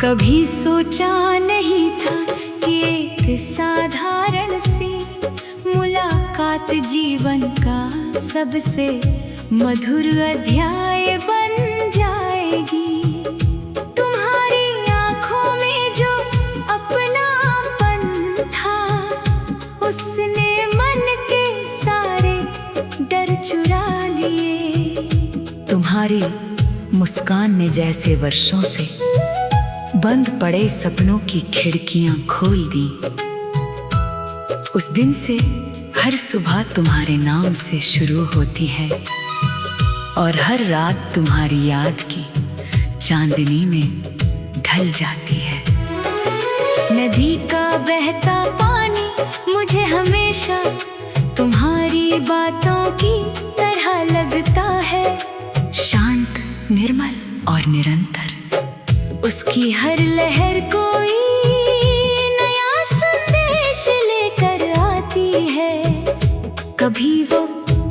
कभी सोचा नहीं था कि एक साधारण सी मुलाकात जीवन का सबसे मधुर अध्याय बन जाएगी। तुम्हारी आंखों में जो अपनापन था, उसने मन के सारे डर चुरा लिए। तुम्हारी मुस्कान ने जैसे वर्षों से बंद पड़े सपनों की खिड़कियां खोल दी। उस दिन से हर सुबह तुम्हारे नाम से शुरू होती है और हर रात तुम्हारी याद की चांदनी में ढल जाती है। नदी का बहता पानी मुझे हमेशा तुम्हारी बातों की तरह लगता है, शांत, निर्मल और निरंतर। उसकी हर लहर कोई नया संदेश लेकर आती है। कभी वो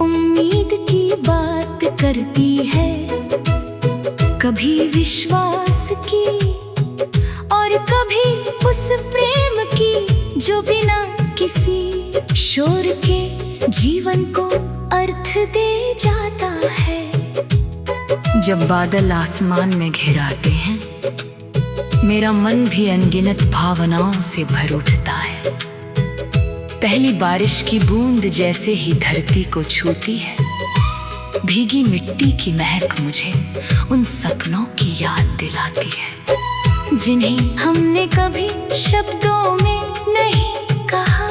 उम्मीद की बात करती है, कभी विश्वास की और कभी उस प्रेम की जो बिना किसी शोर के जीवन को अर्थ दे जाता है। जब बादल आसमान में घिराते हैं, मेरा मन भी अनगिनत भावनाओं से भर उठता है। पहली बारिश की बूंद जैसे ही धरती को छूती है, भीगी मिट्टी की महक मुझे उन सपनों की याद दिलाती है, जिन्हें हमने कभी शब्दों में नहीं कहा,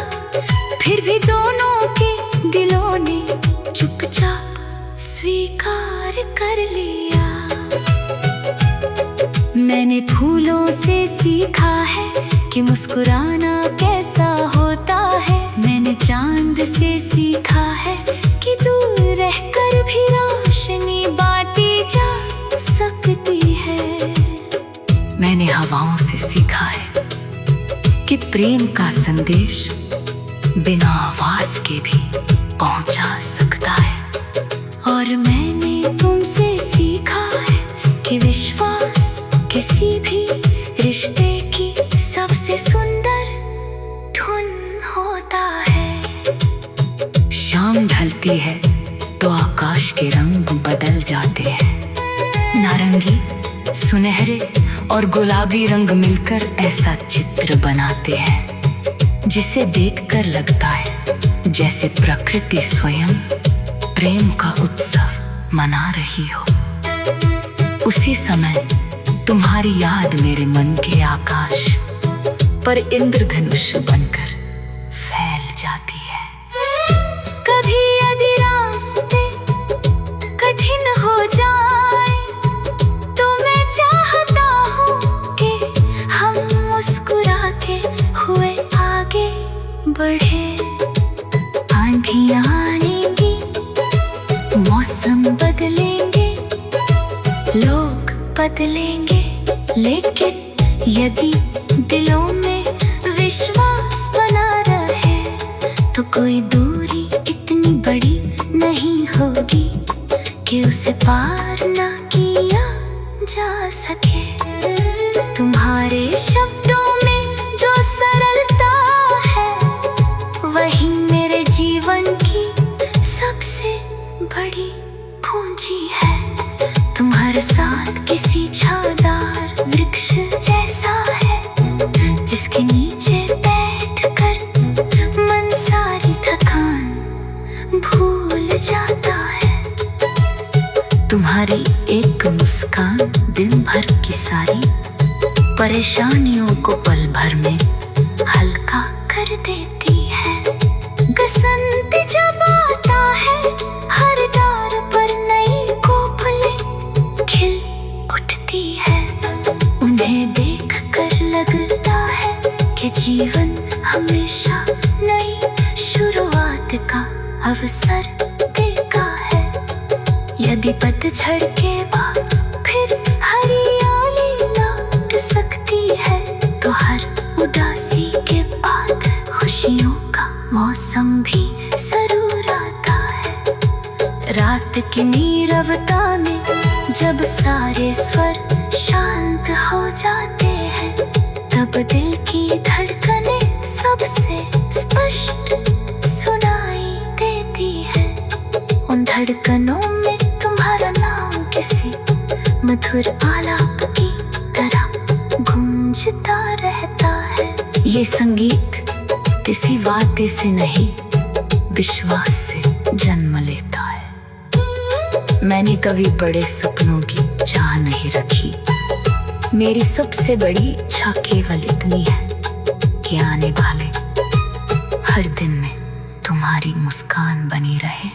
फिर भी दोनों के दिलों ने चुपचाप स्वीकार कर लिया। मैंने फूलों से सीखा है कि मुस्कुराना कैसा होता है। मैंने चांद से सीखा है कि दूर रहकर भी रोशनी बांटी जा सकती है। मैंने हवाओं से सीखा है कि प्रेम का संदेश बिना आवाज के भी पहुंचा सकता है। और मैंने तुमसे सीखा है कि विश्वास किसी भी रिश्ते की सबसे सुंदर धुन होता है। शाम ढलती है तो आकाश के रंग बदल जाते हैं। नारंगी, सुनहरे और गुलाबी रंग मिलकर ऐसा चित्र बनाते हैं जिसे देखकर लगता है जैसे प्रकृति स्वयं प्रेम का उत्सव मना रही हो। उसी समय तुम्हारी याद मेरे मन के आकाश पर इंद्रधनुष बनकर फैल जाती है। कभी यदि रास्ते कठिन हो जाए तो मैं चाहता हूँ कि हम मुस्कुरा के हुए आगे बढ़े। आंधियाँ आएंगी, मौसम बदलेंगे, लोग बदलेंगे, लेकिन यदि दिलों में विश्वास बना रहे तो कोई दूरी इतनी बड़ी नहीं होगी कि उसे पार ना किया जा सके। तुम्हारे शब्दों में जो सरलता है, वही मेरे जीवन की सबसे बड़ी पूंजी है। तुम्हारे साथ किसी छादार वृक्ष जैसा है, जिसके नीचे बैठकर मन सारी थकान भूल जाता है। तुम्हारी एक मुस्कान दिन भर की सारी परेशानियों को पल भर में हल्का कर देती है। बसंत जब आता है, हर डार पर नई कोपलें खिल उठती है। उन्हें देखकर लगता है कि जीवन हमेशा नई शुरुआत का अवसर देता है। यदि पतझड़ के बाद फिर हरियाली लौट सकती है, तो हर उदासी के बाद खुशियों का मौसम भी जरूर आता है। रात की नीरवता में जब सारे स्वर शांत हो जाते हैं, अब दिल की धड़कने सबसे स्पष्ट सुनाई देती है। उन धड़कनों में तुम्हारा नाम किसी मधुर आलाप की तरह गूंजता रहता है। ये संगीत किसी वाद्य से नहीं, विश्वास से जन्म लेता है। मैंने कभी बड़े सपनों की चाह नहीं रखी। मेरी सबसे बड़ी इच्छा केवल इतनी है कि आने वाले हर दिन में तुम्हारी मुस्कान बनी रहे।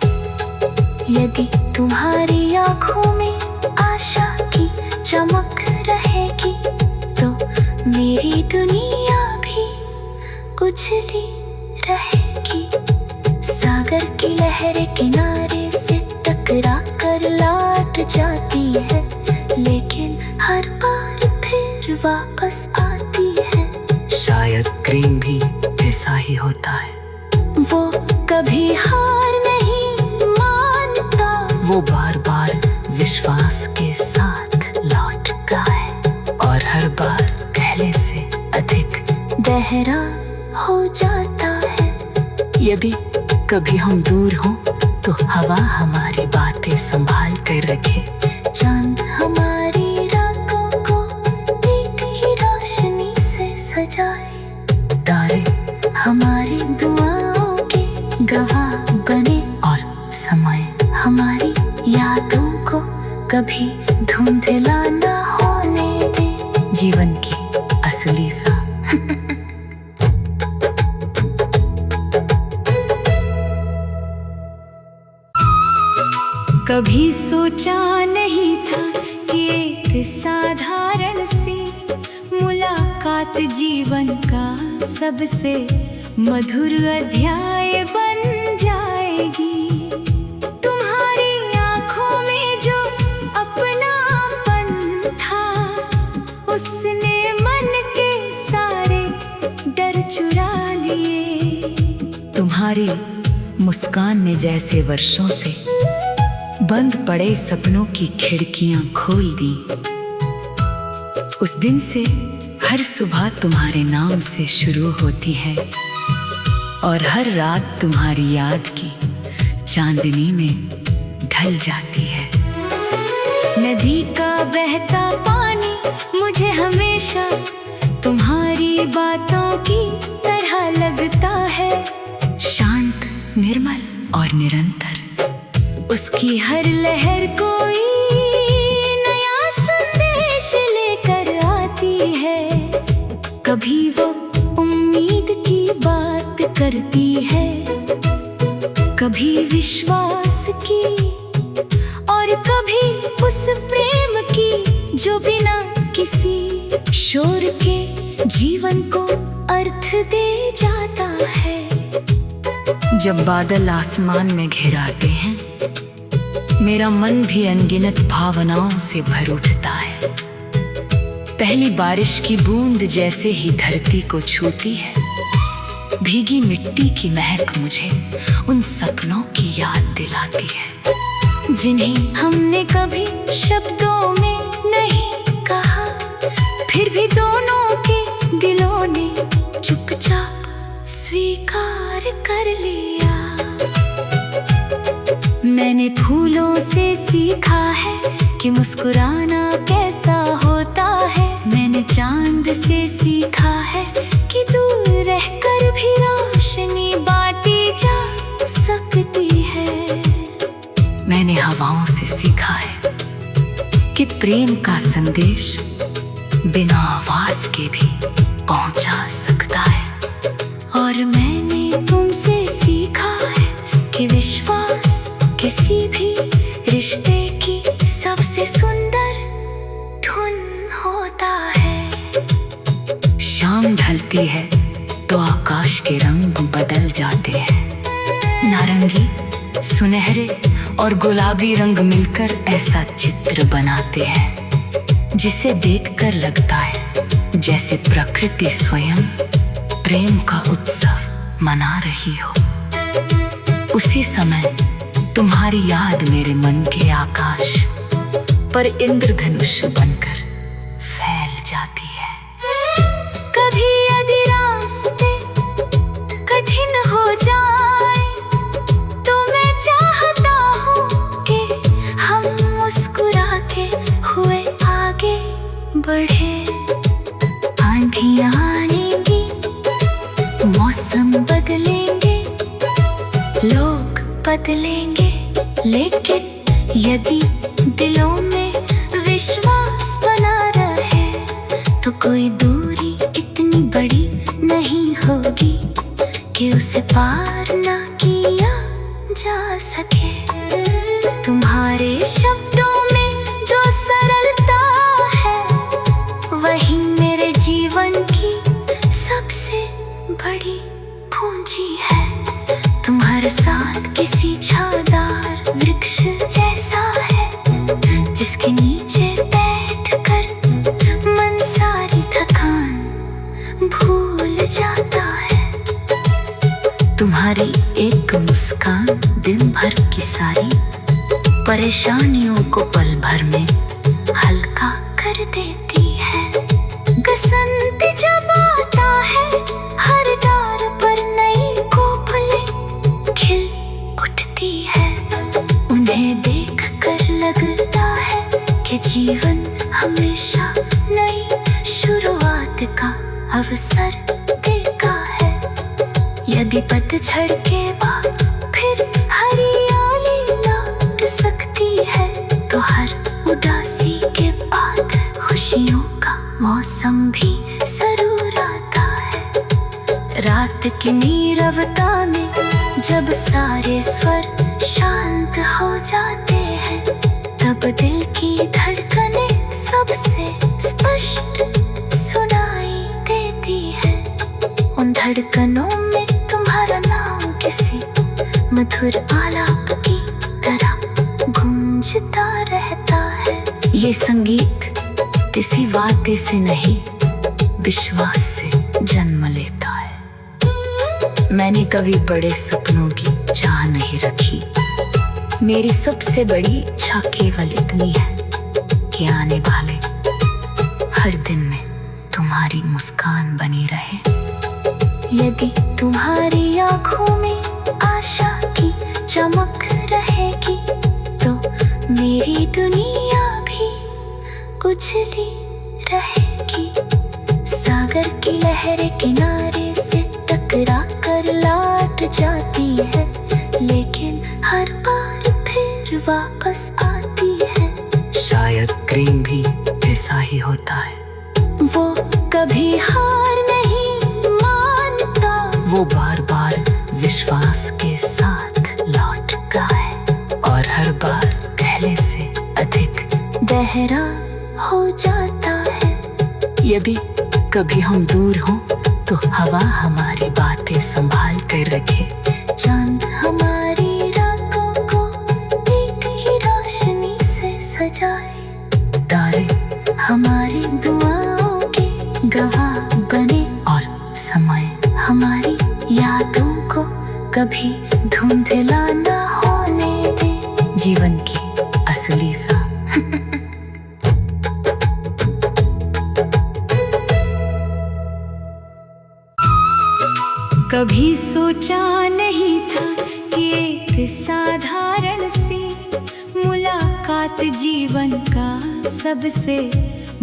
यदि तुम्हारी आंखों में आशा की चमक रहेगी तो मेरी दुनिया भी उजली रहेगी। सागर की लहरें किनारे से टकरा कर लौट जाती है, लेकिन हर बार फिर वापस आती है। शायद प्रेम भी ऐसा ही होता है। वो कभी हार नहीं मानता, वो बार बार विश्वास के साथ लौटता है और हर बार पहले से अधिक गहरा हो जाता है। यदि कभी हम दूर हों तो हवा हमारी बातें संभाल कर रखे। चांद हमारी रातों को एक ही रोशनी से सजाए। तारे हमारी दुआओं के गवाह बने और समय हमारी यादों को कभी धुंधला ना होने दे। जीवन की असली सा कभी सोचा नहीं था कि एक साधारण सी मुलाकात जीवन का सबसे मधुर अध्याय बन जाएगी। तुम्हारी आंखों में जो अपनापन था, उसने मन के सारे डर चुरा लिए। तुम्हारी मुस्कान ने जैसे वर्षों से बंद पड़े सपनों की खिड़कियां खोल दी। उस दिन से हर सुबह तुम्हारे नाम से शुरू होती है और हर रात तुम्हारी याद की चांदनी में ढल जाती है। नदी का बहता पानी मुझे हमेशा तुम्हारी बातों की तरह लगता है। शांत, निर्मल और निरंतर, उसकी हर लहर कोई नया संदेश लेकर आती है। कभी वो उम्मीद की बात करती है, कभी विश्वास की और कभी उस प्रेम की जो बिना किसी शोर के जीवन को अर्थ दे जाता है। जब बादल आसमान में घिराते हैं, मेरा मन भी अनगिनत भावनाओं से भर उठता है। पहली बारिश की बूंद जैसे ही धरती को छूती है, भीगी मिट्टी की महक मुझे उन सपनों की याद दिलाती है, जिन्हें हमने कभी शब्दों में नहीं कहा, फिर भी दोनों के दिलों ने चुपचाप स्वीकार कर लिया। मैंने फूलों से सीखा है कि मुस्कुराना कैसा होता है। मैंने चांद से सीखा है कि दूर रहकर भी रोशनी बांटी जा सकती है। मैंने हवाओं से सीखा है कि प्रेम का संदेश बिना आवाज के भी पहुंचा सकता है। और मैंने तुमसे सीखा है कि विश्वास किसी भी रिश्ते की सबसे सुंदर धुन होता है। शाम ढलती है तो आकाश के रंग बदल जाते हैं। नारंगी, सुनहरे और गुलाबी रंग मिलकर ऐसा चित्र बनाते हैं जिसे देखकर लगता है जैसे प्रकृति स्वयं प्रेम का उत्सव मना रही हो। उसी समय तुम्हारी याद मेरे मन के आकाश पर इंद्रधनुष बनकर फैल जाती है। कभी बढ़े, आंधियां आएंगी, मौसम बदलेंगे, लोग बदलेंगे, लेकिन यदि दिलों में विश्वास बना रहे तो कोई दूरी इतनी बड़ी नहीं होगी कि उसे पार ना किया जा सके। तुम्हारे शब्दों में जो सरलता है वही मेरे जीवन की सबसे बड़ी पूंजी है। तुम्हारे साथ किसी छादार वृक्ष जैसा है जिसके नीचे बैठकर मन सारी थकान भूल जाता है। तुम्हारी एक मुस्कान दिन भर की सारी परेशानियों को पल भर में हल्का कर देती है। बसंत जब आता है हर डाल पर नई कोपलें खिल उठती है। उन्हें देख कर लगता है कि जीवन हमेशा नई शुरुआत का अवसर देता है। यदि पतझड़ के बाद फिर हरियाली लौट सकती है तो हर उदासी के बाद खुशियों का मौसम भी जरूर आता है। रात की नीरवता में जब सारे स्वर शांत हो जाते हैं तब दिल की धड़कनें सबसे स्पष्ट सुनाई देती है। उन धड़कनों में तुम्हारा नाम किसी मधुर आलाप की तरह गूंजता रहता है। ये संगीत किसी वाद्य से नहीं विश्वास से जन्म लेता है। मैंने कभी बड़े सपनों की चाह नहीं रखी। मेरी सबसे बड़ी इच्छा केवल इतनी है कि आने वाले हर दिन में तुम्हारी मुस्कान बनी रहे। यदि तुम्हारी आँखों में आशा की चमक रहेगी तो मेरी दुनिया भी उजली रहेगी। सागर की लहरें किनारे से टकरा कर लौट जाती है लेकिन हर बार फिर वापस आती है। शायद प्रेम भी ऐसा ही होता है। वो कभी हार नहीं मानता, वो बार बार विश्वास के साथ लौटता है और हर बार पहले से अधिक गहरा हो जाता है। यदि कभी हम दूर हों तो हवा हमारी बातें संभाल कर रखे। चांद हमारी रातों को एक ही रोशनी से सजाए। तारे हमारी दुआओं के गवाह बने और समय हमारी यादों को कभी धुंधला ना होने दे। जीवन की असली सा कभी सोचा नहीं था कि एक साधारण सी मुलाकात जीवन का सबसे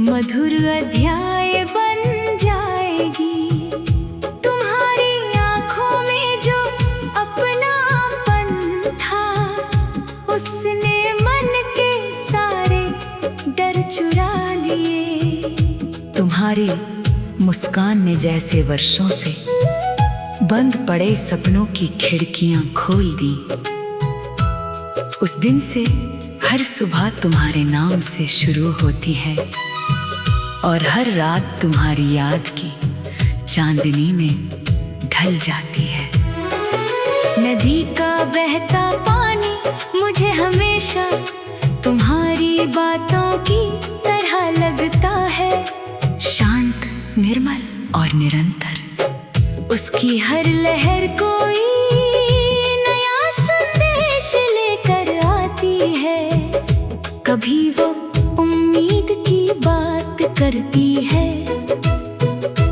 मधुर अध्याय बन जाएगी। तुम्हारी आंखों में जो अपनापन था उसने मन के सारे डर चुरा लिए। तुम्हारी मुस्कान ने जैसे वर्षों से बंद पड़े सपनों की खिड़कियां खोल दी। उस दिन से हर सुबह तुम्हारे नाम से शुरू होती है और हर रात तुम्हारी याद की चांदनी में ढल जाती है। नदी का बहता पानी मुझे हमेशा तुम्हारी बातों की तरह लगता है। शांत, निर्मल और निरंतर। उसकी हर लहर कोई नया संदेश लेकर आती है। कभी वो उम्मीद की बात करती है,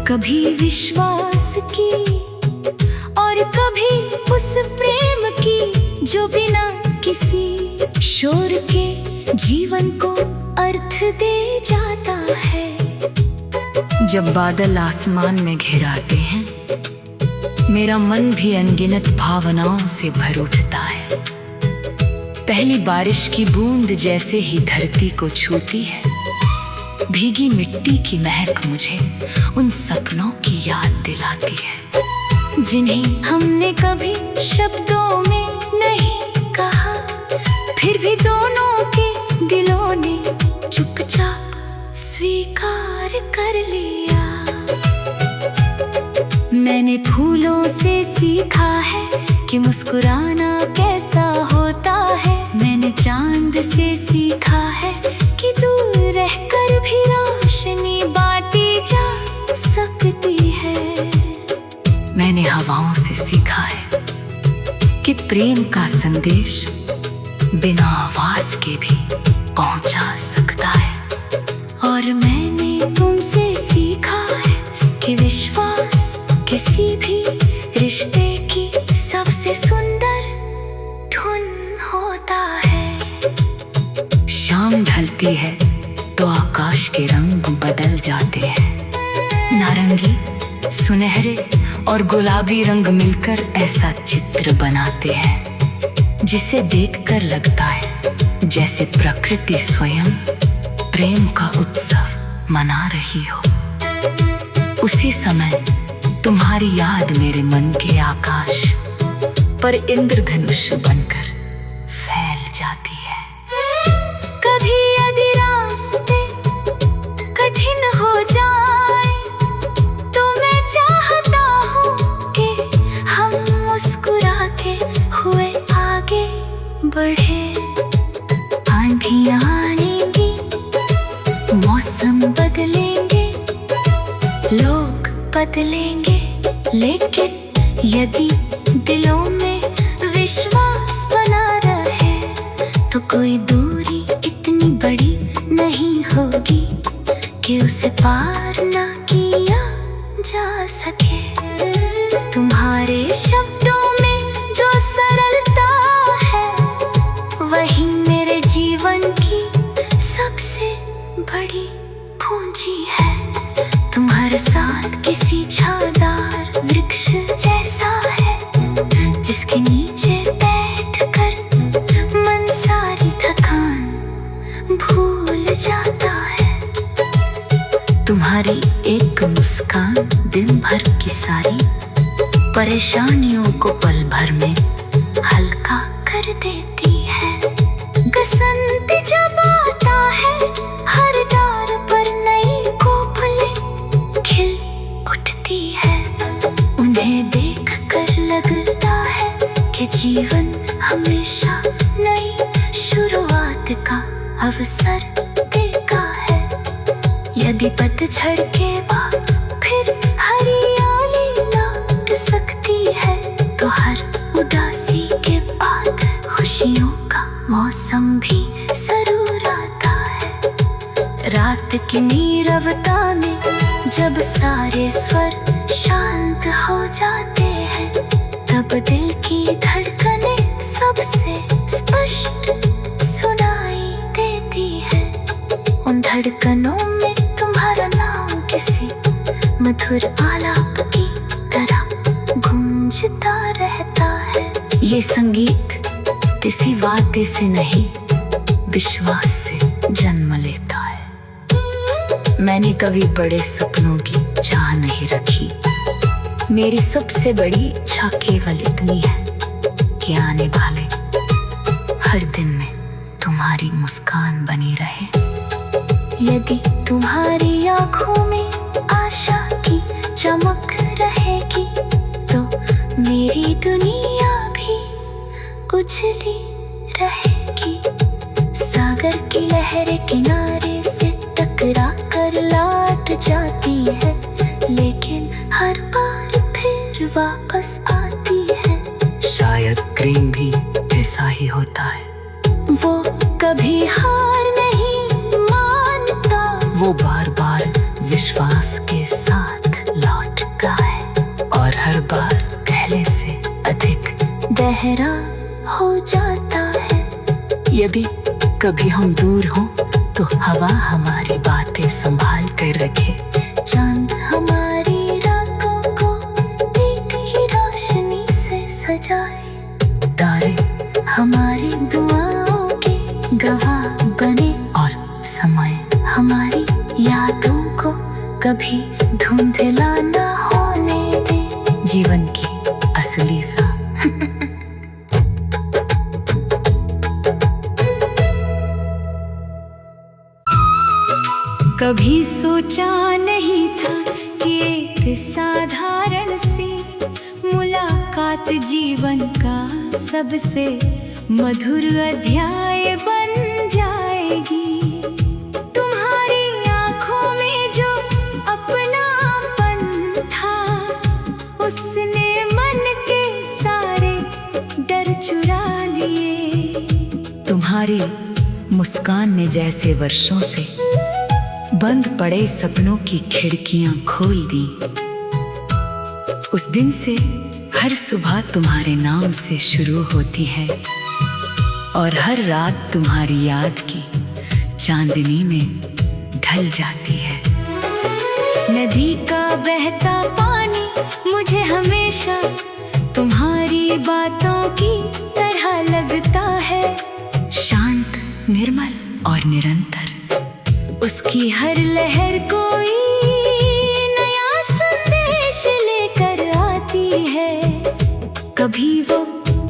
कभी विश्वास की और कभी उस प्रेम की जो बिना किसी शोर के जीवन को अर्थ दे जाता है। जब बादल आसमान में घिराते हैं, मेरा मन भी अनगिनत भावनाओं से भर उठता है। पहली बारिश की बूंद जैसे ही धरती को छूती है, भीगी मिट्टी की महक मुझे उन सपनों की याद दिलाती है, जिन्हें हमने कभी शब्दों में नहीं कहा, फिर भी दोनों के दिलों ने चुपचाप स्वीकार कर लिया। मैंने फूलों से सीखा है कि मुस्कुराना कैसा होता है। मैंने चांद से सीखा है कि दूर रहकर भी रोशनी बांटी जा सकती है। मैंने हवाओं से सीखा है कि प्रेम का संदेश बिना आवाज के भी पहुंचा सकता है। और मैंने तुमसे सीखा है कि विश्वास किसी भी रिश्ते की सबसे सुंदर धुन होता है। शाम ढलती है तो आकाश के रंग बदल जाते हैं। नारंगी, सुनहरे और गुलाबी रंग मिलकर ऐसा चित्र बनाते हैं जिसे देखकर लगता है जैसे प्रकृति स्वयं प्रेम का उत्सव मना रही हो। उसी समय तुम्हारी याद मेरे मन के आकाश पर इंद्रधनुष बनकर फैल जाती है। कभी यदि रास्ते कठिन हो जाए तो मैं चाहता हूँ कि हम मुस्कुराते हुए आगे बढ़े। आंधियाँ आएंगी, मौसम बदलेंगे, लोग बदलेंगे, लेकिन यदि दिलों में विश्वास बना रहे तो कोई दूरी इतनी बड़ी नहीं होगी कि उसे पार ना किया जा सके। तुम्हारे शब्दों में जो सरलता है वही मेरे जीवन की सबसे बड़ी पूंजी है। तुम्हारे साथ किसी छायादार वृक्ष जैसा है जिसके नीचे बैठकर मन सारी थकान भूल जाता है। तुम्हारी एक मुस्कान दिन भर की सारी परेशानियों को पल भर में हल्का कर देती है। बसंत जब आता है हर डार पर नई कोपलें खिल उठती है। उन्हें देखकर लगता है कि जीवन हमेशा नई शुरुआत का अवसर देता है। यदि पतझड़ के बाद फिर हरियाली लौट सकती है तो हर उदासी के बाद खुशियों का मौसम भी जरूर आता है। रात की नीरवता में जब सारे स्वर शांत हो जाते हैं तब दिल की धड़कनें सबसे स्पष्ट सुनाई देती है। उन धड़कनों में तुम्हारा नाम किसी मधुर आलाप की तरह गूंजता रहता है। ये संगीत किसी वादे से नहीं, विश्वास से जन्म लेता है। मैंने कभी बड़े सपनों की चाह नहीं रखी। मेरी सबसे बड़ी इच्छा केवल इतनी है कि आने वाले हर दिन में तुम्हारी मुस्कान बनी रहे। यदि तुम्हारी आंखों में आशा की चमक रहेगी तो मेरी दुनिया भी उजली रहेगी। सागर की लहरें किनारे से टकरा कर लौट जाती है, लेकिन हर बार फिर वापस आती है। शायद प्रेम भी ऐसा ही होता है। वो कभी हार नहीं मानता, वो बार बार विश्वास के साथ लौटता है और हर बार पहले से अधिक गहरा हो जाता है। यदि कभी हम दूर हों तो हवा हमारी बातें संभाल कर रखे, चांद हमारी रातों को एक ही रोशनी से सजाए, तारे हमारी दुआओं के गवाह बने और समय हमारी यादों को कभी धुंधला ना होने दे। जीवन की असली सा कभी सोचा नहीं था कि एक साधारण सी मुलाकात जीवन का सबसे मधुर अध्याय बन जाएगी। तुम्हारी आंखों में जो अपनापन था, उसने मन के सारे डर चुरा लिए। तुम्हारी मुस्कान ने जैसे वर्षों से बंद पड़े सपनों की खिड़कियां खोल दी। उस दिन से हर सुबह तुम्हारे नाम से शुरू होती है और हर रात तुम्हारी याद की चांदनी में ढल जाती है। नदी का बहता पानी मुझे हमेशा तुम्हारी बातों की तरह लगता है, शांत, निर्मल और निरंतर। उसकी हर लहर कोई नया संदेश लेकर आती है। कभी वो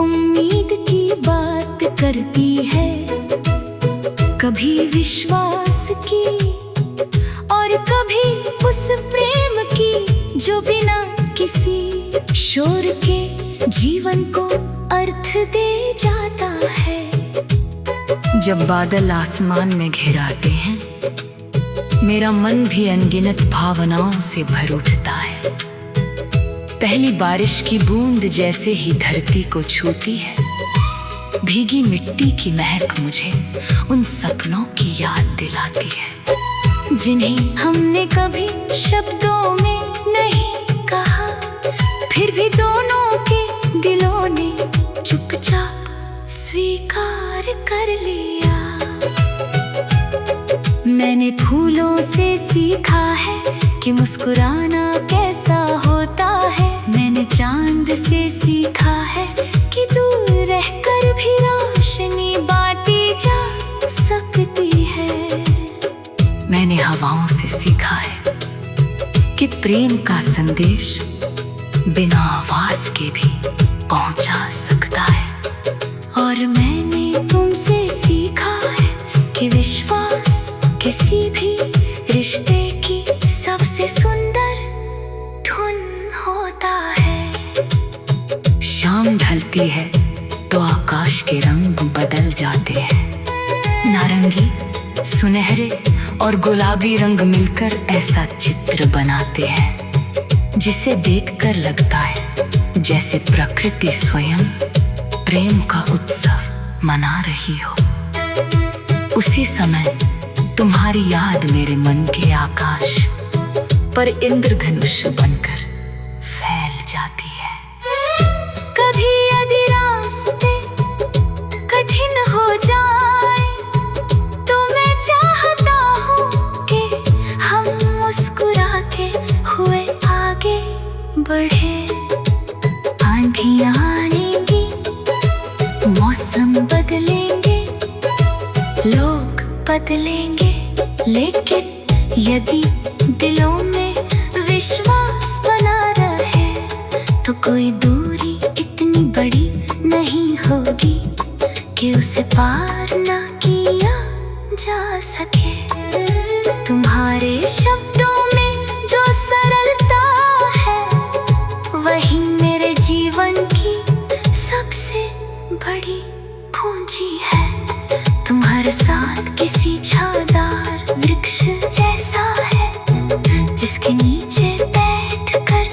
उम्मीद की बात करती है, कभी विश्वास की और कभी उस प्रेम की जो बिना किसी शोर के जीवन को अर्थ दे जाता है। जब बादल आसमान में घिराते हैं, मेरा मन भी अनगिनत भावनाओं से भर उठता है। पहली बारिश की बूंद जैसे ही धरती को छूती है, भीगी मिट्टी की महक मुझे उन सपनों की याद दिलाती है, जिन्हें हमने कभी शब्दों में नहीं कहा, फिर भी दोनों के दिलों ने चुपचाप स्वीकार कर लिया। मैंने फूलों से सीखा है कि मुस्कुराना कैसा होता है। मैंने चांद से सीखा है कि दूर रहकर भी रोशनी बांटी जा सकती है। मैंने हवाओं से सीखा है कि प्रेम का संदेश बिना आवाज के भी पहुंचा सकता है। और मैंने तुमसे सीखा है कि विश्वास किसी भी रिश्ते की सबसे सुंदर धुन होता है। शाम ढलती है तो आकाश के रंग बदल जाते हैं। नारंगी, सुनहरे और गुलाबी रंग मिलकर ऐसा चित्र बनाते हैं जिसे देखकर लगता है जैसे प्रकृति स्वयं प्रेम का उत्सव मना रही हो। उसी समय तुम्हारी याद मेरे मन के आकाश पर इंद्रधनुष बनकर फैल जाती है। कभी यदि रास्ते कठिन हो जाए तो मैं चाहता हूँ कि हम मुस्कुरा के हुए आगे बढ़े। आंधियाँ आएंगी, मौसम बदलेंगे, लोग बदलेंगे, लेकिन यदि दिलों में विश्वास बना रहे तो कोई दूरी इतनी बड़ी नहीं होगी कि उसे पार ना किया जा सके। तुम्हारे शब्दों में जो सरलता है, वही मेरे जीवन की सबसे बड़ी पूंजी है। तुम्हारे साथ किसी छादार वृक्ष जैसा है, जिसके नीचे बैठकर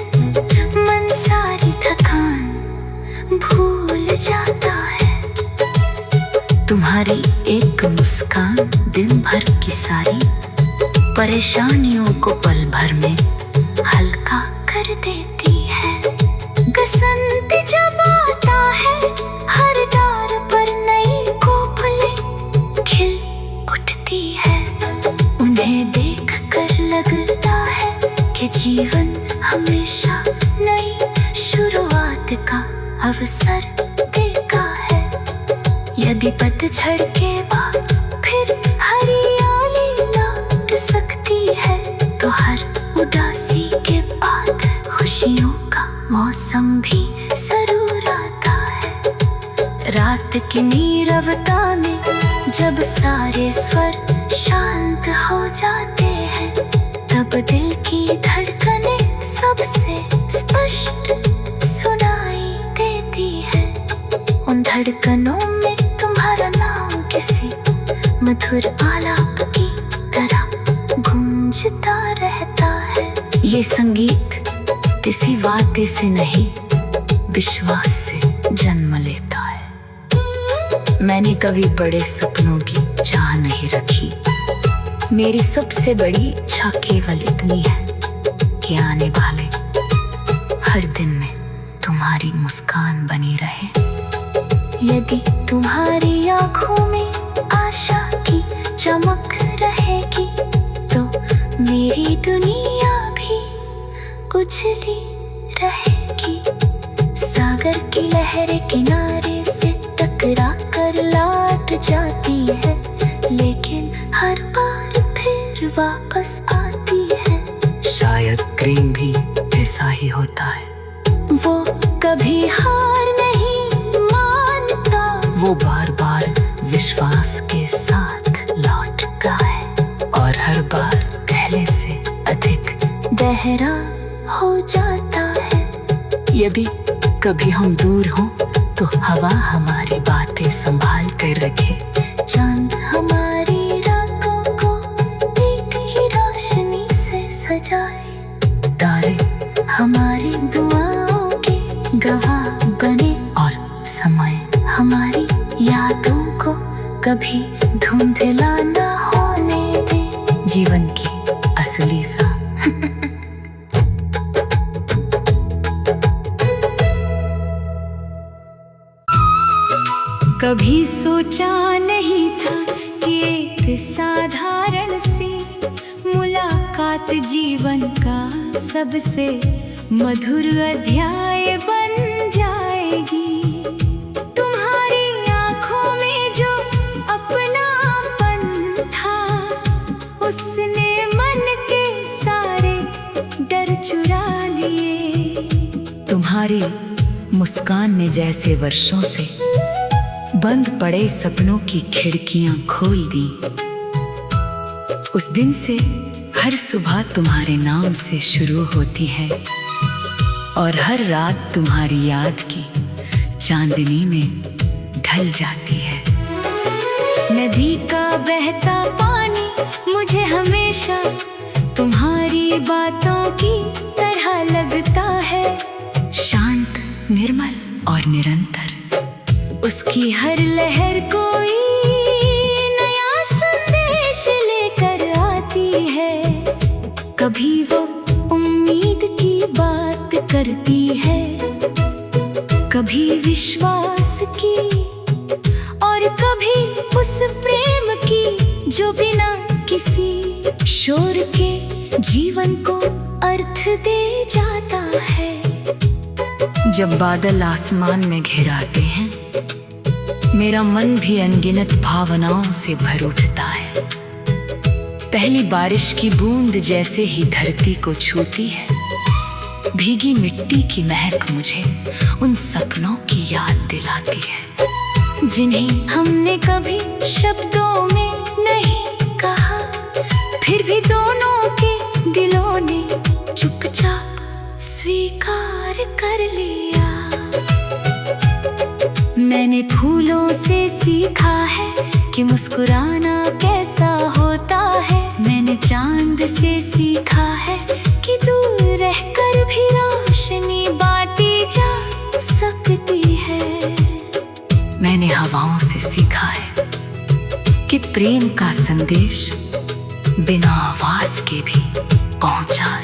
मन सारी थकान भूल जाता है। तुम्हारी एक मुस्कान दिन भर की सारी परेशानियों को पल भर में हल्का कर देती है। बसंत जब आता है, हर डार पर नई कोपलें खिल उठती है। उन्हें देख कर लगता है कि जीवन हमेशा नई शुरुआत का अवसर देता है। यदि पतझड़ के बाद फिर हरियाली लौट सकती है, तो हर उदासी के बाद खुशियों का मौसम भी जरूर आता है। रात की नीरवता में जब सारे स्वर शांत हो जाते हैं, तब दिल की धड़कनें सबसे स्पष्ट सुनाई देती है। उन धड़कनों में तुम्हारा नाम किसी मधुर आलाप की तरह गूंजता रहता है। ये संगीत किसी वाद्य से नहीं, विश्वास से जन्म लेता है। मैंने कभी बड़े सपनों की चाह नहीं रखी। मेरी सबसे बड़ी इच्छा केवल इतनी है कि आने वाले हर दिन में तुम्हारी मुस्कान बनी रहे। यदि तुम्हारी आंखों में आशा की चमक रहेगी, तो मेरी दुनिया भी उजली रहेगी। सागर की लहरें किनारे से टकरा कर लौट जाती है, लेकिन हर बार फिर वापस आती है। शायद प्रेम भी ऐसा ही होता है। वो कभी हार नहीं मानता, वो बार बार विश्वास के साथ लौटता है, और हर बार पहले से अधिक गहरा हो जाता है। यदि कभी हम दूर हों, तो हवा हमारी बातें संभाल कर रखे। चांद हमारी रातों को एक ही रोशनी से सजाए। तारे हमारी दुआओं के गवाह बने, और समय हमारी यादों को कभी धुंधला ना होने दे। जीवन की असली सा कभी सोचा नहीं था कि एक साधारण सी मुलाकात जीवन का सबसे मधुर अध्याय बन जाएगी। तुम्हारी आंखों में जो अपनापन था, उसने मन के सारे डर चुरा लिए। तुम्हारी मुस्कान ने जैसे वर्षों से बंद पड़े सपनों की खिड़कियां खोल दी। उस दिन से हर सुबह तुम्हारे नाम से शुरू होती है, और हर रात तुम्हारी याद की चांदनी में ढल जाती है। नदी का बहता पानी मुझे हमेशा तुम्हारी बातों की तरह लगता है। शांत, निर्मल और निरंतर, उसकी हर लहर कोई नया संदेश लेकर आती है। कभी वो उम्मीद की बात करती है, कभी विश्वास की, और कभी उस प्रेम की जो बिना किसी शोर के जीवन को अर्थ दे जाता है। जब बादल आसमान में घिराते हैं, मेरा मन भी अनगिनत भावनाओं से भर उठता है। पहली बारिश की बूंद जैसे ही धरती को छूती है, भीगी मिट्टी की महक मुझे उन सपनों की याद दिलाती है, जिन्हें हमने कभी शब्दों में नहीं कहा, फिर भी दोनों के दिलों ने चुपचाप स्वीकार कर लिया। मैंने फूलों से सीखा है कि मुस्कुराना कैसा होता है। मैंने चांद से सीखा है कि दूर रहकर भी रोशनी बांटी जा सकती है। मैंने हवाओं से सीखा है कि प्रेम का संदेश बिना आवाज के भी पहुंचा